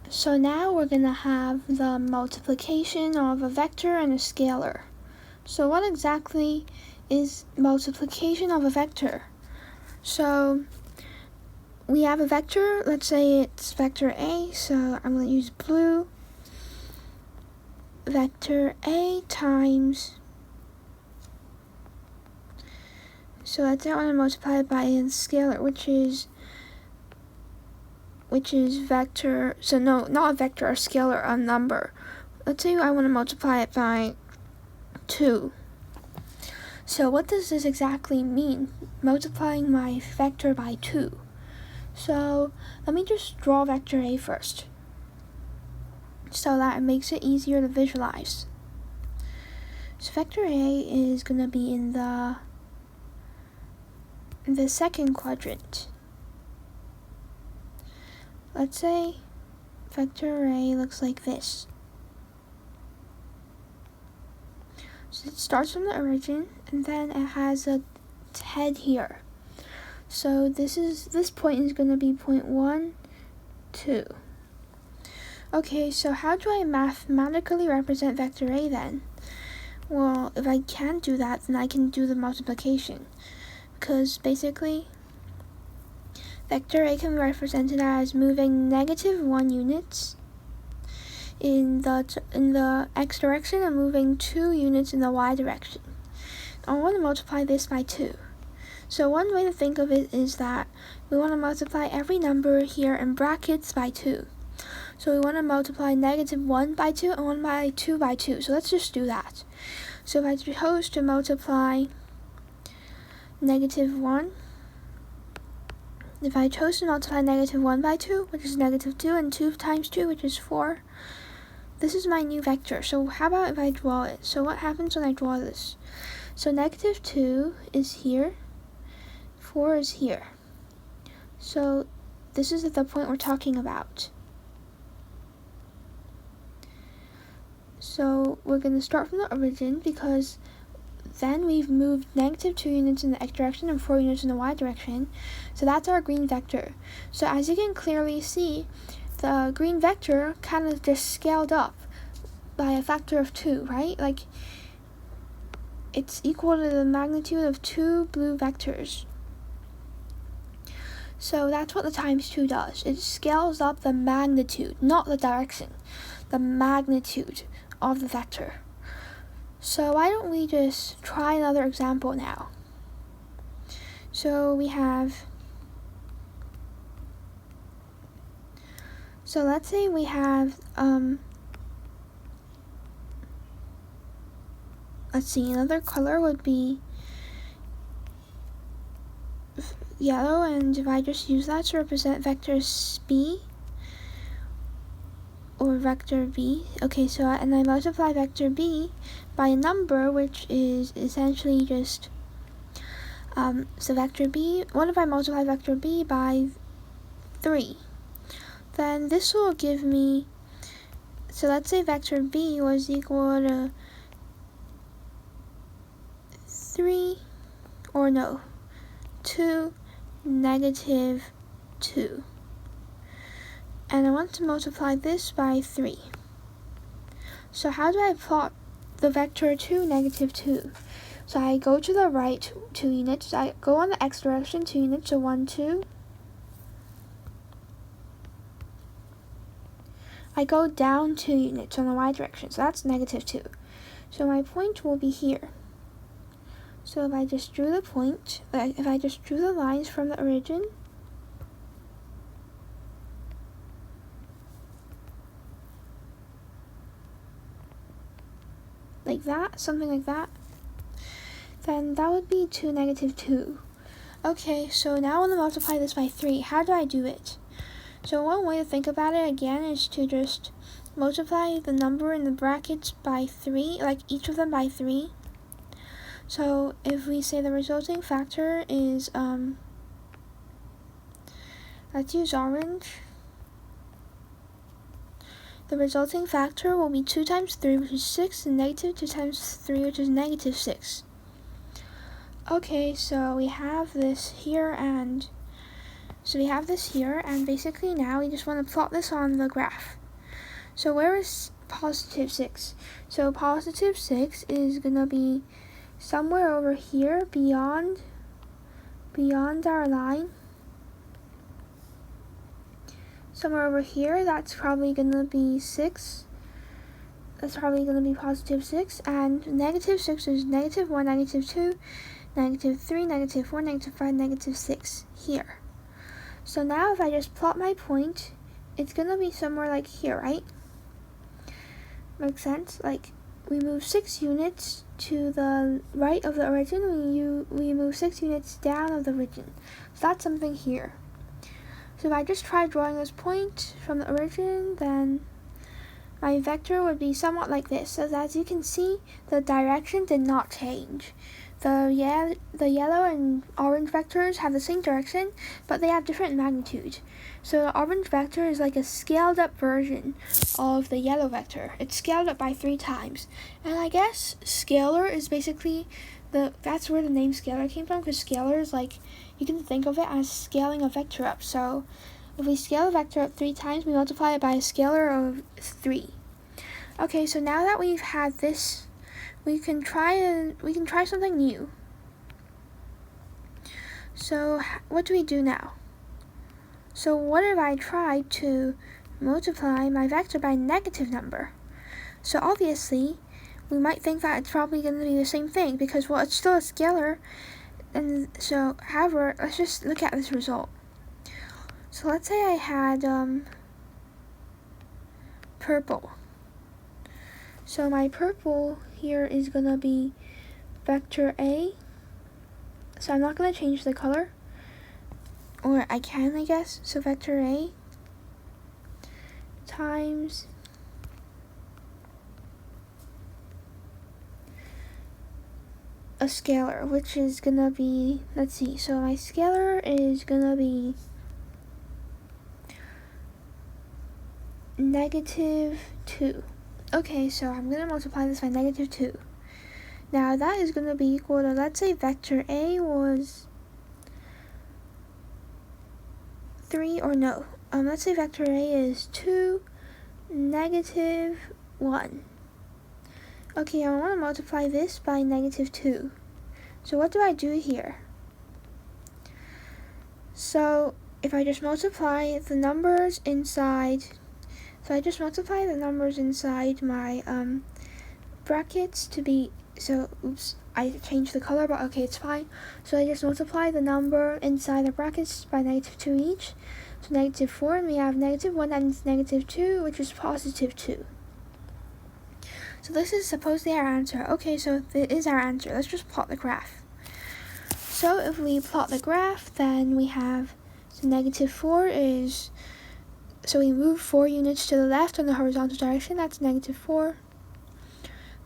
So now we're going to have the multiplication of a vector and a scalar. So what exactly is multiplication of a vector? So we have a vector, let's say it's vector A, so I'm going to use blue. Vector A times, so let's say I want to multiply it by a scalar, which is vector, so no, not a vector, a scalar, a number. Let's say I want to multiply it by 2. So what does this exactly mean, multiplying my vector by 2? So let me just draw vector A first, so that it makes it easier to visualize. So vector A is going to be in the second quadrant. Let's say vector A looks like this. So it starts from the origin, and then it has a head here. So this point is going to be point 1, 2. Okay, so how do I mathematically represent vector A then? Well, if I can't do that, then I can do the multiplication. Because basically, vector A can be represented as moving -1 units in the x direction and moving 2 units in the y direction. I want to multiply this by 2. So one way to think of it is that we want to multiply every number here in brackets by 2. So we want to multiply -1 by 2 and 1 by 2 by 2. So let's just do that. So if I chose to multiply -1, if I chose to multiply -1 by 2, which is -2, and 2 times 2, which is 4, this is my new vector. So how about if I draw it? So what happens when I draw this? So -2 is here, 4 is here. So this is the point we're talking about. So we're going to start from the origin, because then we've moved -2 units in the x direction and 4 units in the y direction. So that's our green vector. So as you can clearly see, the green vector kind of just scaled up by a factor of 2, right? Like, it's equal to the magnitude of 2 blue vectors. So that's what the times 2 does. It scales up the magnitude, not the direction, the magnitude of the vector. So why don't we just try another example now? So we have, so let's say we have, let's see, another color would be yellow, and if I just use that to represent vector B, or vector B. Okay, so and I multiply vector B by a number, which is essentially just, so vector B, what if I multiply vector B by 3? Then this will give me, so let's say vector B was equal to 3, or no, 2, -2. And I want to multiply this by 3. So how do I plot the vector to -2? So I go to the right 2 units, I go on the x direction 2 units, so 1, 2. I go down 2 units on the y direction, so that's -2. So my point will be here. So if I just drew the point, if I just drew the lines from the origin, like that, something like that, then that would be 2, -2. Okay, so now I want to multiply this by 3. How do I do it? So one way to think about it again is to just multiply the number in the brackets by 3, like each of them by 3. So if we say the resulting factor is, let's use orange. The resulting factor will be 2 times 3, which is 6, and -2 times 3, which is -6. Okay, so we have this here, and So we have this here, and basically now we just want to plot this on the graph. So where is positive 6? So positive 6 is going to be somewhere over here beyond our line. Somewhere over here, that's probably going to be 6. That's probably going to be positive 6. And negative 6 is negative 1, negative 2, negative 3, negative 4, negative 5, negative 6 here. So now if I just plot my point, it's going to be somewhere like here, right? Makes sense? Like, we move 6 units to the right of the origin, we move 6 units down of the origin. So that's something here. So if I just try drawing this point from the origin, then my vector would be somewhat like this. So as you can see, the direction did not change. The yellow and orange vectors have the same direction, but they have different magnitude. So the orange vector is like a scaled up version of the yellow vector. It's scaled up by 3 times. And I guess scalar is basically that's where the name scalar came from, because scalar is like, you can think of it as scaling a vector up. So if we scale a vector up 3 times, we multiply it by a scalar of 3. Okay, so now that we've had this, we can try something new. So what do we do now? So what if I try to multiply my vector by a negative number? So obviously, we might think that it's probably going to be the same thing, because, well, it's still a scalar. And so, however, let's just look at this result. So let's say I had purple. So my purple here is going to be vector A. So I'm not going to change the color. Or I can, I guess. So vector A times a scalar, which is going to be, let's see. So my scalar is going to be negative 2. Okay, so I'm going to multiply this by negative 2. Now that is going to be equal to, let's say vector A was 3, or no. Let's say vector A is 2, negative 1. Okay, I want to multiply this by negative 2. So what do I do here? So if I just multiply the numbers inside, my brackets to be, so oops, I changed the color, but okay, it's fine. So I just multiply the number inside the brackets by negative 2 each. So negative 4, and we have negative 1 and negative 2, which is positive 2. So this is supposedly our answer. Okay, so it is our answer. Let's just plot the graph. So if we plot the graph, then we have, so negative 4 is, so we move 4 units to the left in the horizontal direction. That's negative 4.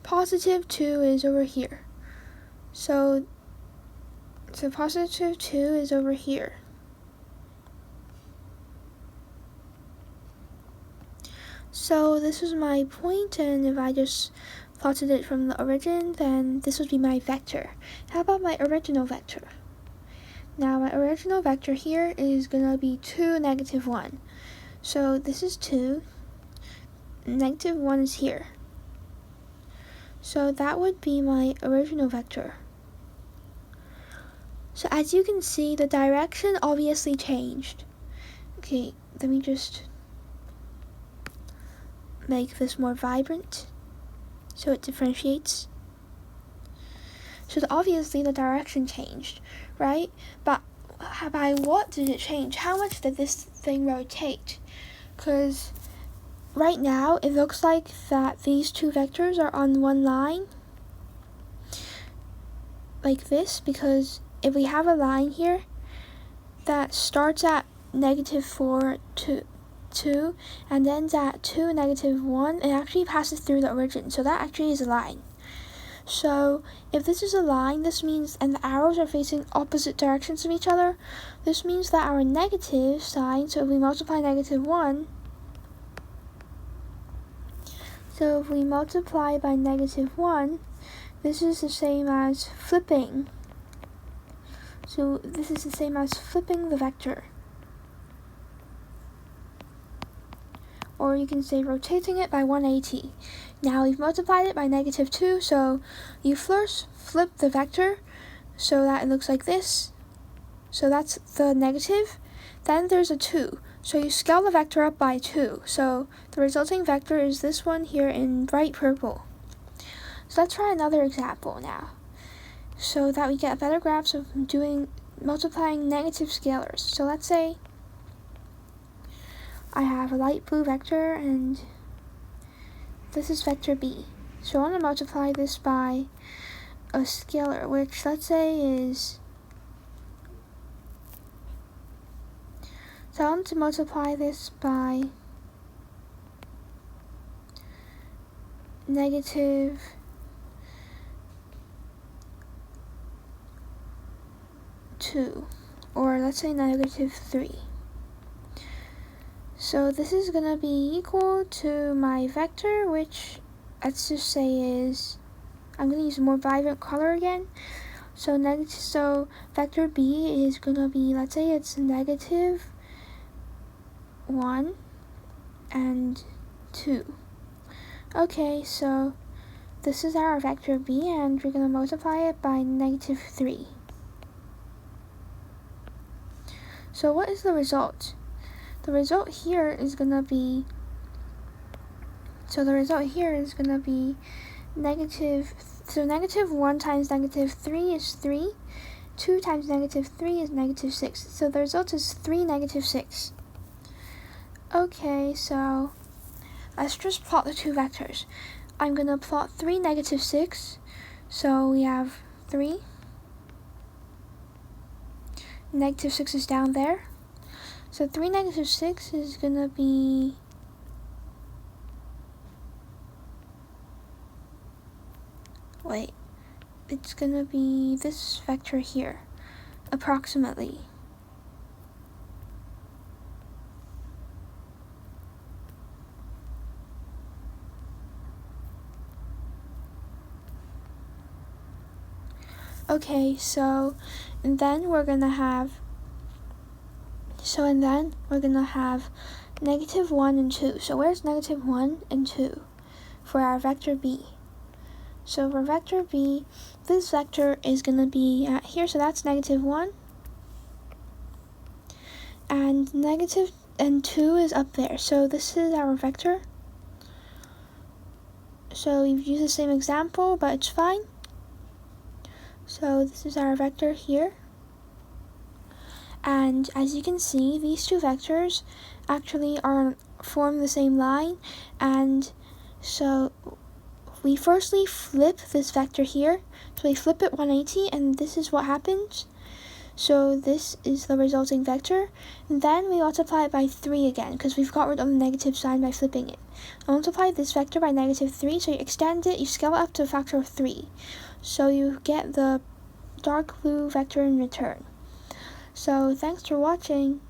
Positive 2 is over here. So positive 2 is over here. So this is my point, and if I just plotted it from the origin, then this would be my vector. How about my original vector? Now my original vector here is going to be 2, negative 1. So this is 2, negative 1 is here. So that would be my original vector. So as you can see, the direction obviously changed. Okay, let me just make this more vibrant so it differentiates. So obviously the direction changed, right? But by what did it change? How much did this thing rotate? Because right now it looks like that these two vectors are on one line like this, because if we have a line here that starts at negative 4 to 2 and ends at 2, negative 1, it actually passes through the origin. So that actually is a line. So if this is a line, this means, and the arrows are facing opposite directions of each other, this means that our negative sign, so if we multiply negative 1, so if we multiply by negative 1, this is the same as flipping. So this is the same as flipping the vector. or you can say rotating it by 180. Now we've multiplied it by -2, so you first flip the vector so that it looks like this. So that's the negative. Then there's a 2. So you scale the vector up by 2. So the resulting vector is this one here in bright purple. So let's try another example now, so that we get a better grasp of multiplying negative scalars. So let's say I have a light blue vector and this is vector B. So I want to multiply this by a scalar, which let's say is, so I want to multiply this by -2, or let's say -3. So this is going to be equal to my vector, which let's just say is, I'm going to use a more vibrant color again. So vector B is going to be, let's say it's -1 and 2. Okay, so this is our vector B, and we're going to multiply it by -3. So what is the result? The result here is going to be, negative, so -1 times -3 is 3, 2 times -3 is -6, so the result is 3 -6. Okay, so let's just plot the two vectors. I'm going to plot 3 -6, so we have 3, -6 is down there. So 3 -6 is going to be, it's going to be this vector here, approximately. Okay, so, and then we're going to have -1 and 2. So where's -1 and 2 for our vector B? So for vector B, this vector is going to be at here, so that's -1. And -2 is up there. So this is our vector. So we've used the same example, but it's fine. So this is our vector here. And as you can see, these two vectors actually form the same line, and so we firstly flip this vector here. So we flip it 180, and this is what happens. So this is the resulting vector. And then we multiply it by 3 again, because we've got rid of the negative sign by flipping it. I multiply this vector by -3, so you extend it, you scale it up to a factor of 3. So you get the dark blue vector in return. So thanks for watching.